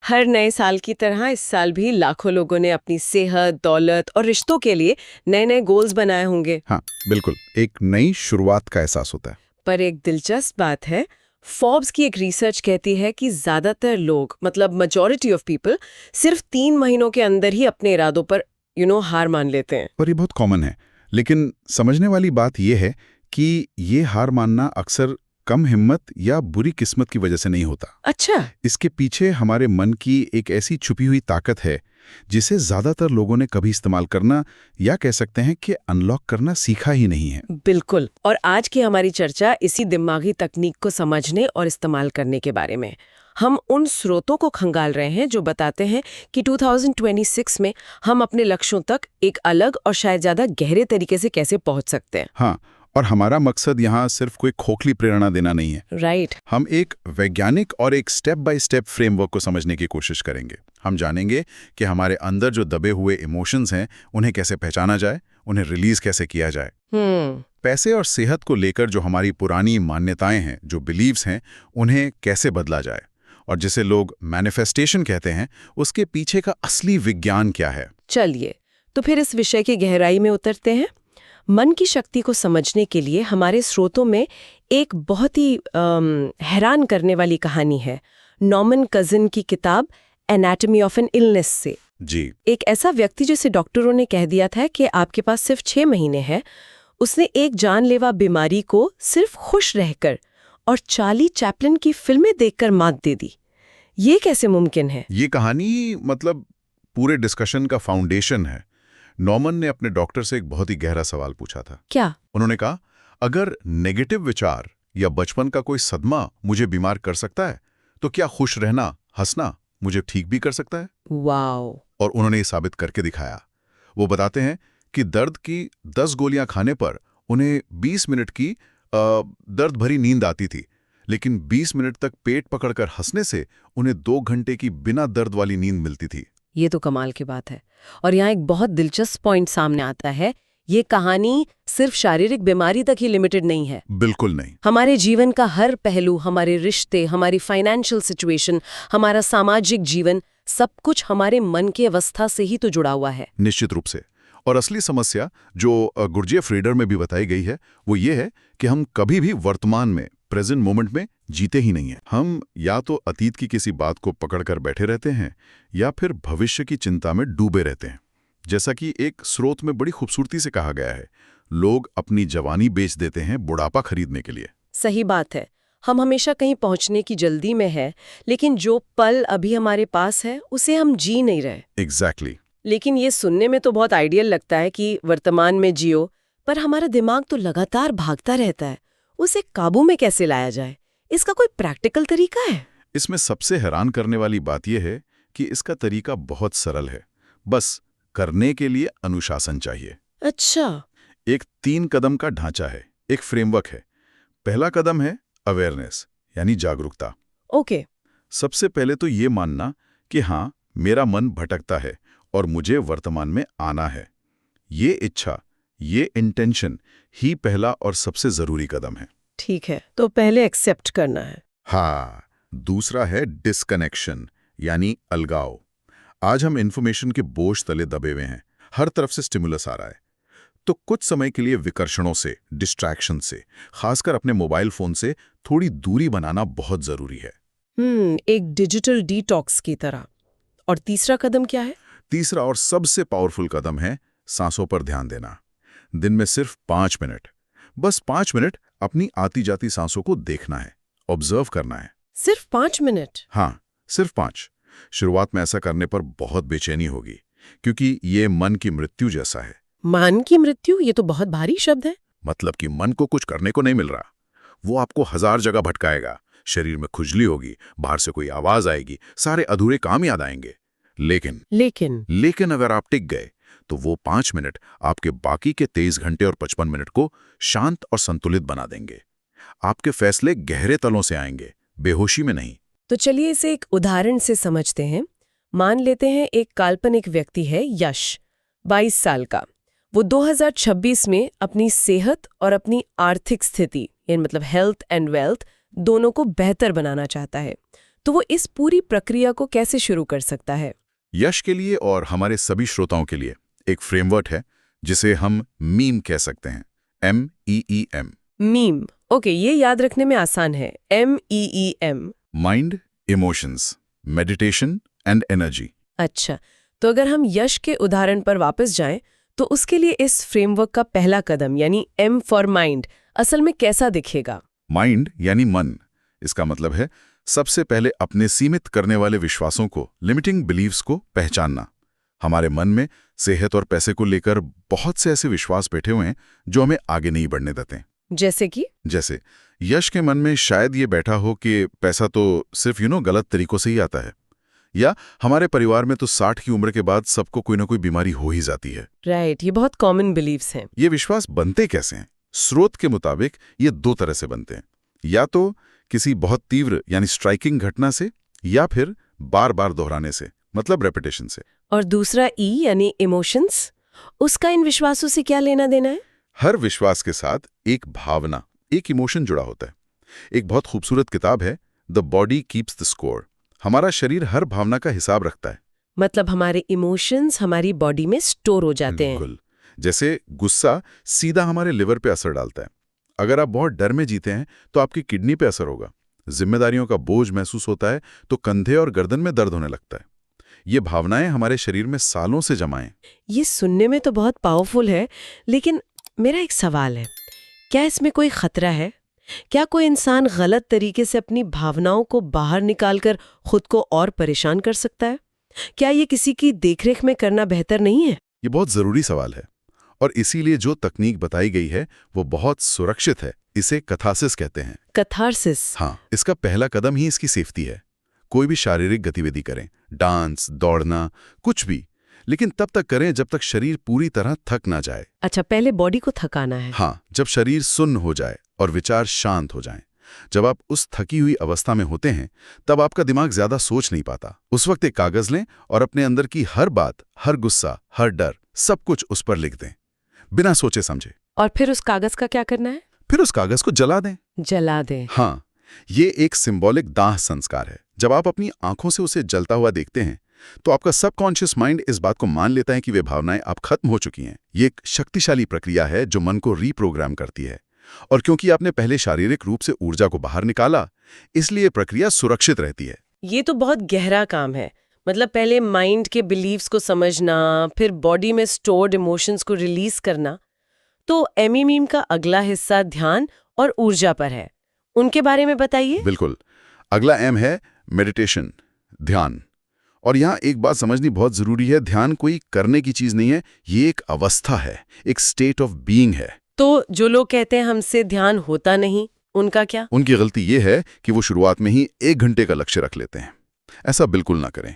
हर नए साल की तरह इस साल भी लाखों लोगों ने अपनी सेहत, दौलत और रिश्तों के लिए नए नए गोल्स बनाए होंगे। हाँ, बिल्कुल। एक नई शुरुआत का एहसास होता है। पर एक दिलचस्प बात है, फोर्ब्स की एक रिसर्च कहती है कि ज्यादातर लोग, मतलब मेजॉरिटी ऑफ पीपल, सिर्फ 3 महीनों के अंदर ही अपने इरादों पर हार मान लेते हैं। पर ये बहुत कॉमन है। लेकिन समझने वाली बात यह है कि ये हार मानना अक्सर कम हिम्मत या बुरी किस्मत की वजह से नहीं होता। अच्छा। इसके पीछे हमारे मन की एक ऐसी छुपी हुई ताकत है जिसे ज्यादातर लोगों ने कभी इस्तेमाल करना या कह सकते हैं कि अनलॉक करना सीखा ही नहीं है। बिल्कुल। और आज की हमारी चर्चा इसी दिमागी तकनीक को समझने और इस्तेमाल करने के बारे में। हम उन स्रोतों को खंगाल रहे हैं जो बताते हैं कि 2026 में हम अपने लक्ष्यों तक एक अलग और शायद ज्यादा गहरे तरीके से कैसे पहुंच सकते हैं। हाँ, और हमारा मकसद यहाँ सिर्फ कोई खोखली प्रेरणा देना नहीं है। राइट। हम एक वैज्ञानिक और एक स्टेप बाय स्टेप फ्रेमवर्क को समझने की कोशिश करेंगे। हम जानेंगे कि हमारे अंदर जो दबे हुए इमोशंस हैं, उन्हें कैसे पहचाना जाए, उन्हें रिलीज कैसे किया जाए। पैसे और सेहत को लेकर जो हमारी पुरानी मान्यताएं हैं, जो बिलीव्स हैं, उन्हें कैसे बदला जाए, और जिसे लोग मैनिफेस्टेशन कहते हैं, उसके पीछे का असली विज्ञान क्या है। चलिए, तो फिर इस विषय की गहराई में उतरते हैं। मन की शक्ति को समझने के लिए हमारे स्रोतों में एक बहुत ही हैरान करने वाली कहानी है, नॉर्मन कजिन की किताब एनाटॉमी ऑफ एन इलनेस से। जी। एक ऐसा व्यक्ति जिसे डॉक्टरों ने कह दिया था कि आपके पास सिर्फ 6 महीने हैं, उसने एक जानलेवा बीमारी को सिर्फ खुश रहकर और चार्ली चैपलिन की फिल्में देखकर मात दे दी। ये कैसे मुमकिन है? ये कहानी मतलब पूरे डिस्कशन का फाउंडेशन है। नॉर्मन ने अपने डॉक्टर से एक बहुत ही गहरा सवाल पूछा था। क्या? उन्होंने कहा, अगर नेगेटिव विचार या बचपन का कोई सदमा मुझे बीमार कर सकता है, तो क्या खुश रहना, हंसना मुझे ठीक भी कर सकता है? वाओ। और उन्होंने ये साबित करके दिखाया। वो बताते हैं कि दर्द की 10 गोलियां खाने पर उन्हें 20 मिनट की दर्द भरी नींद आती थी, लेकिन 20 मिनट तक पेट पकड़कर हंसने से उन्हें 2 घंटे की बिना दर्द वाली नींद मिलती थी। ये तो कमाल की बात है। और यहाँ एक बहुत दिलचस्प पॉइंट सामने आता है, ये कहानी सिर्फ शारीरिक बीमारी तक ही लिमिटेड नहीं है। बिल्कुल नहीं। हमारे जीवन का हर पहलू, हमारे रिश्ते, हमारी फाइनेंशियल सिचुएशन, हमारा सामाजिक जीवन, सब कुछ हमारे मन की अवस्था से ही तो जुड़ा हुआ है। निश्चित रूप से। और असली समस्या जो गुरजेफ रीडर में भी बताई गई है, वो ये है कि हम कभी भी वर्तमान में, प्रेजेंट मोमेंट में जीते ही नहीं हैं। हम या तो अतीत की किसी बात को पकड़कर बैठे रहते हैं या फिर भविष्य की चिंता में डूबे रहते हैं। जैसा कि एक स्रोत में बड़ी खूबसूरती से कहा गया है, लोग अपनी जवानी बेच देते हैं बुढ़ापा खरीदने के लिए। सही बात है। हम हमेशा कहीं पहुंचने की जल्दी में है, लेकिन जो पल अभी हमारे पास है उसे हम जी नहीं रहे। एग्जैक्टली। लेकिन ये सुनने में तो बहुत आइडियल लगता है कि वर्तमान में जियो, पर हमारा दिमाग तो लगातार भागता रहता है। उसे काबू में कैसे लाया जाए? इसका कोई प्रैक्टिकल तरीका है? इसमें सबसे हैरान करने वाली बात यह है कि इसका तरीका बहुत सरल है। बस करने के लिए अनुशासन चाहिए। अच्छा। एक 3 कदम का ढांचा है, एक फ्रेमवर्क है। पहला कदम है अवेयरनेस, यानी जागरूकता। ओके। सबसे पहले तो ये मानना कि हाँ, मेरा मन भटकता है और मुझे वर्तमान में आना है। ये इच्छा, ये इंटेंशन ही पहला और सबसे जरूरी कदम है। ठीक है, तो पहले एक्सेप्ट करना है। हाँ। दूसरा है डिस्कनेक्शन, यानी अलगाव। आज हम इंफॉर्मेशन के बोझ तले दबे हुए हैं, हर तरफ से स्टिमुलस आ रहा है। तो कुछ समय के लिए विकर्षणों से, डिस्ट्रैक्शन से, खासकर अपने मोबाइल फोन से थोड़ी दूरी बनाना बहुत जरूरी है। एक डिजिटल डिटॉक्स की तरह। और तीसरा कदम क्या है? तीसरा और सबसे पावरफुल कदम है सांसों पर ध्यान देना। दिन में सिर्फ 5 मिनट, बस 5 मिनट अपनी आती जाती सांसों को देखना है, ऑब्जर्व करना है। सिर्फ 5 मिनट? हाँ, सिर्फ 5। शुरुआत में ऐसा करने पर बहुत बेचैनी होगी, क्योंकि ये मन की मृत्यु जैसा है। मन की मृत्यु? ये तो बहुत भारी शब्द है। मतलब कि मन को कुछ करने को नहीं मिल रहा। वो आपको 1000 जगह भटकाएगा, शरीर में खुजली होगी, बाहर से कोई आवाज आएगी, सारे अधूरे काम याद आएंगे। लेकिन अगर आप टिक गए, तो वो 5 मिनट आपके बाकी के 23 घंटे और 55 मिनट को शांत और संतुलित बना देंगे। आपके फैसले गहरे तलों से आएंगे, बेहोशी में नहीं। तो चलिए इसे एक उदाहरण से समझते हैं। मान लेते हैं एक काल्पनिक व्यक्ति है यश, 22 साल का। वो 2026 में अपनी सेहत और अपनी आर्थिक स्थिति, यानी मतलब हेल्थ एंड वेल्थ, दोनों को बेहतर बनाना चाहता है। तो वो इस पूरी प्रक्रिया को कैसे शुरू कर सकता है? यश के लिए और हमारे सभी श्रोताओं के लिए एक फ्रेमवर्क है जिसे हम मीम कह सकते हैं। MEEM। मीम, ओके, ये याद रखने में आसान है। MEEM। Mind, emotions, meditation and energy. अच्छा, तो अगर हम यश के उदाहरण पर वापस जाएं, तो उसके लिए इस फ्रेमवर्क का पहला कदम यानी M फॉर माइंड असल में कैसा दिखेगा? माइंड यानी मन। इसका मतलब है सबसे पहले अपने सीमित करने वाले विश्वासों को, लिमिटिंग बिलीव्स को पहचानना। हमारे मन में सेहत और पैसे को लेकर बहुत से ऐसे विश्वास बैठे हुए हैं जो हमें आगे नहीं बढ़ने देते। जैसे कि? जैसे यश के मन में शायद ये बैठा हो कि पैसा तो सिर्फ गलत तरीकों से ही आता है, या हमारे परिवार में तो 60 की उम्र के बाद सबको कोई ना कोई बीमारी हो ही जाती है। राइट, ये बहुत कॉमन बिलीव्स हैं। ये विश्वास बनते कैसे हैं? स्रोत के मुताबिक ये दो तरह से बनते हैं, या तो किसी बहुत तीव्र यानी स्ट्राइकिंग घटना से, या फिर बार बार दोहराने से, मतलब रेपिटेशन से। और दूसरा E यानी इमोशंस, उसका इन विश्वासों से क्या लेना देना है? हर विश्वास के साथ एक भावना, एक इमोशन जुड़ा होता है। एक बहुत खूबसूरत किताब है the body keeps the score. हमारा शरीर हर भावना का हिसाब रखता है। मतलब हमारे इमोशंस हमारी बॉडी में स्टोर हो जाते हैं। बिल्कुल। जैसे गुस्सा सीधा हमारे लिवर पे असर डालता है। अगर आप बहुत डर में जीते हैं तो आपकी किडनी पे असर होगा। जिम्मेदारियों का बोझ महसूस होता है तो कंधे और गर्दन में दर्द होने लगता है। ये भावनाएं हमारे शरीर में सालों से जमा हैं। ये सुनने में तो बहुत पावरफुल है, लेकिन मेरा एक सवाल है, क्या इसमें कोई खतरा है? क्या कोई इंसान गलत तरीके से अपनी भावनाओं को बाहर निकालकर खुद को और परेशान कर सकता है? क्या ये किसी की देखरेख में करना बेहतर नहीं है? ये बहुत जरूरी सवाल है, और इसीलिए जो तकनीक बताई गई है वो बहुत सुरक्षित है। इसे कथारसिस कहते हैं। कथारसिस? हाँ, इसका पहला कदम ही इसकी सेफ्टी है। कोई भी शारीरिक गतिविधि करें, डांस, दौड़ना, कुछ भी, लेकिन तब तक करें जब तक शरीर पूरी तरह थक ना जाए। अच्छा, पहले बॉडी को थकाना है। हाँ, जब शरीर सुन्न हो जाए और विचार शांत हो जाएं। जब आप उस थकी हुई अवस्था में होते हैं तब आपका दिमाग ज्यादा सोच नहीं पाता। उस वक्त एक कागज लें और अपने अंदर की हर बात, हर गुस्सा, हर डर, सब कुछ उस पर लिख दें, बिना सोचे समझे। और फिर उस कागज का क्या करना है? फिर उस कागज को जला दें। जला दें? हाँ, ये एक सिंबॉलिक दाह संस्कार है। जब आप अपनी आंखों से उसे जलता हुआ देखते हैं तो आपका सबकॉन्शियस माइंड इस बात को मान लेता है कि वे भावनाएं अब खत्म हो चुकी हैं। ये एक शक्तिशाली प्रक्रिया है जो मन को रीप्रोग्राम करती है। और क्योंकि आपने पहले शारीरिक रूप से ऊर्जा को बाहर निकाला, इसलिए प्रक्रिया सुरक्षित रहती है। ये तो बहुत गहरा काम है। मतलब पहले माइंड के बिलीव्स को समझना, फिर बॉडी में स्टोर्ड इमोशंस को रिलीज करना। तो MEEM का अगला हिस्सा ध्यान और ऊर्जा पर है, उनके बारे में बताइए। बिल्कुल। अगला M है मेडिटेशन, ध्यान। और यहाँ एक बात समझनी बहुत जरूरी है, ध्यान कोई करने की चीज नहीं है, ये एक अवस्था है, एक स्टेट ऑफ बीइंग है। तो जो लोग कहते हैं हमसे ध्यान होता नहीं, उनका क्या? उनकी गलती ये है कि वो शुरुआत में ही 1 घंटे का लक्ष्य रख लेते हैं। ऐसा बिल्कुल ना करें।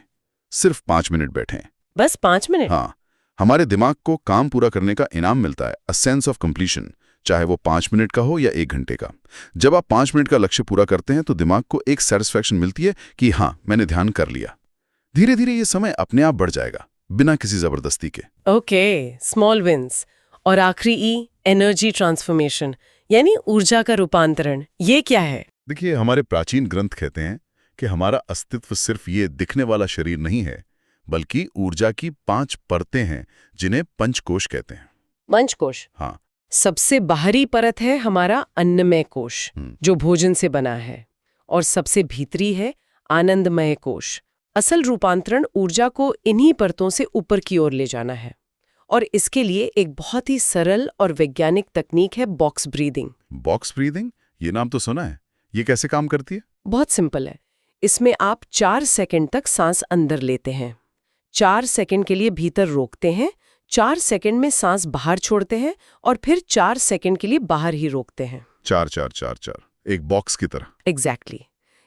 सिर्फ 5 मिनट बैठें। बस 5 मिनट? हाँ, हमारे दिमाग को काम पूरा करने का इनाम मिलता है, अ सेंस ऑफ कंप्लीशन, चाहे वो 5 मिनट का हो या 1 घंटे का। जब आप 5 मिनट का लक्ष्य पूरा करते हैं तो दिमाग को एक सेटिस्फैक्शन मिलती है कि हाँ, मैंने ध्यान कर लिया। धीरे धीरे ये समय अपने आप बढ़ जाएगा, बिना किसी जबरदस्ती के। Okay, small wins. और आखिरी E, एनर्जी ट्रांसफॉर्मेशन, यानी ऊर्जा का रूपांतरण। ये क्या है? देखिए, हमारे प्राचीन ग्रंथ कहते हैं कि हमारा अस्तित्व सिर्फ ये दिखने वाला शरीर नहीं है, बल्कि ऊर्जा की 5 परतें हैं जिन्हें पंचकोश कहते हैं। पंचकोश? हाँ। सबसे बाहरी परत है हमारा अन्नमय कोश, जो भोजन से बना है, और सबसे भीतरी है आनंदमय कोश। असल रूपांतरण ऊर्जा को इन्हीं परतों से ऊपर की ओर ले जाना है, और इसके लिए एक बहुत ही सरल और वैज्ञानिक तकनीक है बॉक्स ब्रीदिंग। Box breathing? ये नाम तो सुना है। ये कैसे काम करती है? बहुत सिंपल है। इसमें आप 4 सेकंड तक सांस अंदर लेते हैं, 4 सेकंड के लिए भीतर रोकते हैं, 4 सेकंड में सांस बाहर छोड़ते हैं, और फिर 4 सेकंड के लिए बाहर ही रोकते हैं। 4-4-4-4, एक बॉक्स की तरह। एग्जैक्टली।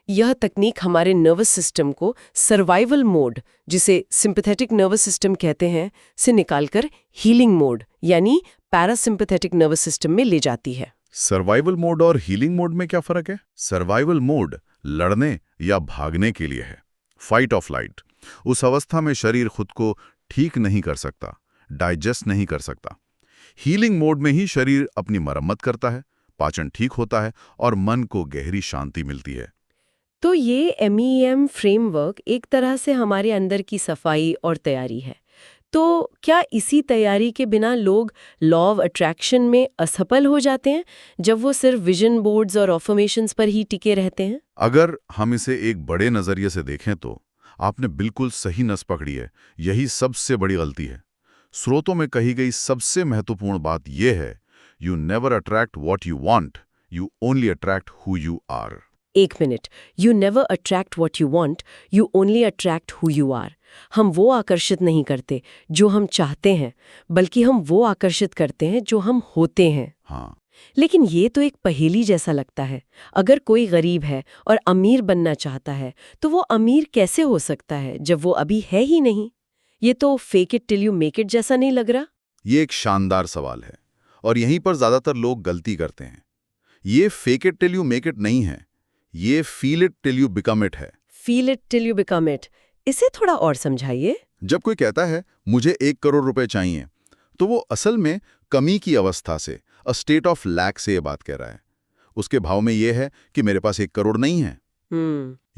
यह तकनीक हमारे नर्वस सिस्टम को सर्वाइवल मोड, जिसे सिंपैथेटिक नर्वस सिस्टम कहते हैं, से निकालकर हीलिंग मोड यानी पैरासिम्पैथेटिक नर्वस सिस्टम में ले जाती है। सर्वाइवल मोड और हीलिंग मोड में क्या फर्क है? सर्वाइवल मोड लड़ने या भागने के लिए है, फाइट ऑफ फ्लाइट। उस अवस्था में शरीर खुद को ठीक नहीं कर सकता, डाइजेस्ट नहीं कर सकता। हीलिंग मोड में ही शरीर अपनी मरम्मत करता है, पाचन ठीक होता है और मन को गहरी शांति मिलती है। तो ये MEM फ्रेमवर्क एक तरह से हमारे अंदर की सफाई और तैयारी है। तो क्या इसी तैयारी के बिना लोग लॉ ऑफ अट्रैक्शन में असफल हो जाते हैं, जब वो सिर्फ विजन बोर्ड्स और अफर्मेशंस पर ही टिके रहते हैं? अगर हम इसे एक बड़े नजरिए से देखें तो आपने बिल्कुल सही नस पकड़ी है। यही सबसे बड़ी गलती है। स्रोतों में कही गई सबसे महत्वपूर्ण बात यह है, you never attract what you want, you only attract who you are. एक मिनट, you never attract what you want, you only attract who you are. हम वो आकर्षित नहीं करते जो हम चाहते हैं, बल्कि हम वो आकर्षित करते हैं जो हम होते हैं। हाँ, लेकिन ये तो एक पहेली जैसा लगता है। अगर कोई गरीब है और अमीर बनना चाहता है, तो वो अमीर कैसे हो सकता है जब वो अभी है ही नहीं? ये तो fake it till you make it जैसा नहीं लग रहा? ये एक शानदार सवाल है और यहीं पर ज्यादातर लोग गलती करते हैं। ये fake it till you make it नहीं है, ये feel it till you become it है। Feel it till you become it, इसे थोड़ा और समझाइए। जब कोई कहता है मुझे 1 करोड़ रुपए चाहिए, तो वो असल में कमी की अवस्था से, अ स्टेट ऑफ लैक से ये बात कह रहा है। उसके भाव में ये है कि मेरे पास 1 करोड़ नहीं है।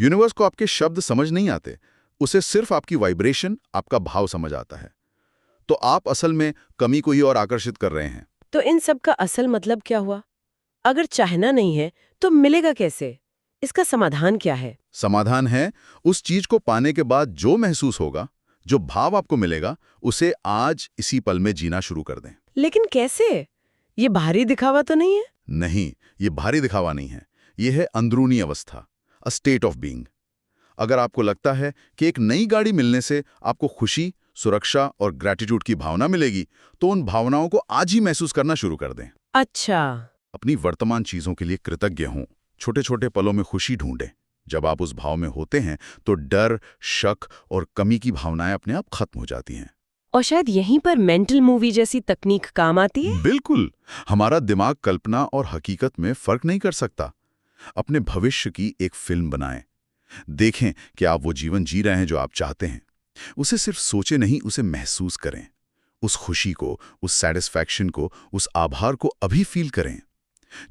यूनिवर्स को आपके शब्द समझ नहीं आते, उसे सिर्फ आपकी वाइब्रेशन, आपका भाव समझ आता है। तो आप असल में कमी को ही और आकर्षित कर रहे हैं। तो इन सब का असल मतलब क्या हुआ? अगर चाहना नहीं है तो मिलेगा कैसे? इसका समाधान क्या है? समाधान है, उस चीज को पाने के बाद जो महसूस होगा, जो भाव आपको मिलेगा, उसे आज इसी पल में जीना शुरू कर दें। लेकिन कैसे? ये बाहरी दिखावा तो नहीं है? नहीं, ये भारी दिखावा नहीं है, ये है अंदरूनी अवस्था, अ स्टेट ऑफ बीइंग। अगर आपको लगता है कि एक नई गाड़ी मिलने से आपको खुशी, सुरक्षा और ग्रैटिट्यूड की भावना मिलेगी, तो उन भावनाओं को आज ही महसूस करना शुरू कर दें। अच्छा। अपनी वर्तमान चीजों के लिए कृतज्ञ हों, छोटे छोटे पलों में खुशी ढूंढें। जब आप उस भाव में होते हैं तो डर, शक और कमी की भावनाएं अपने आप खत्म हो जाती हैं। और शायद यहीं पर मेंटल मूवी जैसी तकनीक काम आती है। बिल्कुल, हमारा दिमाग कल्पना और हकीकत में फर्क नहीं कर सकता। अपने भविष्य की एक फिल्म बनाएं। देखें कि आप वो जीवन जी रहे हैं जो आप चाहते हैं। उसे सिर्फ सोचे नहीं, उसे महसूस करें। उस खुशी को, उस सैटिस्फैक्शन को, उस आभार को अभी फील करें।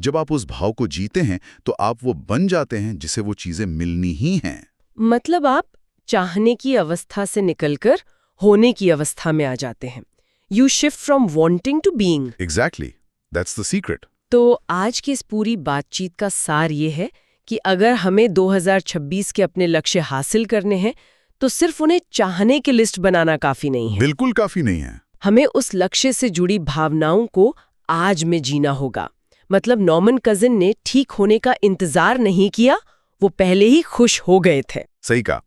जब आप उस भाव को जीते हैं तो आप वो बन जाते हैं जिसे वो चीजें मिलनी ही हैं। मतलब आप चाहने की अवस्था से निकलकर होने की अवस्था में आ जाते हैं। You shift from wanting to being. Exactly, that's the secret. तो आज की इस पूरी बातचीत का सार ये है कि अगर हमें 2026 के अपने लक्ष्य हासिल करने हैं, तो सिर्फ उन्हें चाहने की लिस्ट बनाना काफी नहीं है। बिल्कुल काफी नहीं है। हमें उस लक्ष्य से जुड़ी भावनाओं को आज में जीना होगा। मतलब नॉर्मन कजिन ने ठीक होने का इंतजार नहीं किया, वो पहले ही खुश हो गए थे। सही कहा।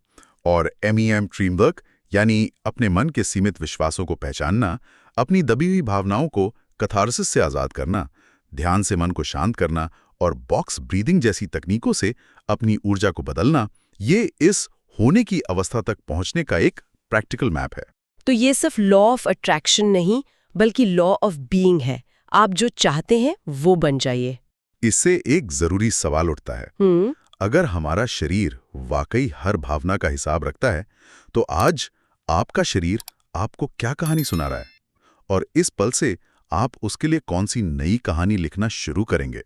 और MEM फ्रेमवर्क यानी अपने मन के सीमित विश्वासों को पहचानना, अपनी दबी हुई भावनाओं को कैथार्सिस से आजाद करना, ध्यान से मन को शांत करना और बॉक्स ब्रीदिंग जैसी तकनीकों से अपनी ऊर्जा को बदलना, ये इस होने की अवस्था तक पहुंचने का एक प्रैक्टिकल मैप है। तो ये सिर्फ लॉ ऑफ अट्रैक्शन नहीं, बल्कि लॉ ऑफ बीइंग है। आप जो चाहते हैं वो बन जाइए। इससे एक जरूरी सवाल उठता है, अगर हमारा शरीर वाकई हर भावना का हिसाब रखता है, तो आज आपका शरीर आपको क्या कहानी सुना रहा है? और इस पल से आप उसके लिए कौन सी नई कहानी लिखना शुरू करेंगे?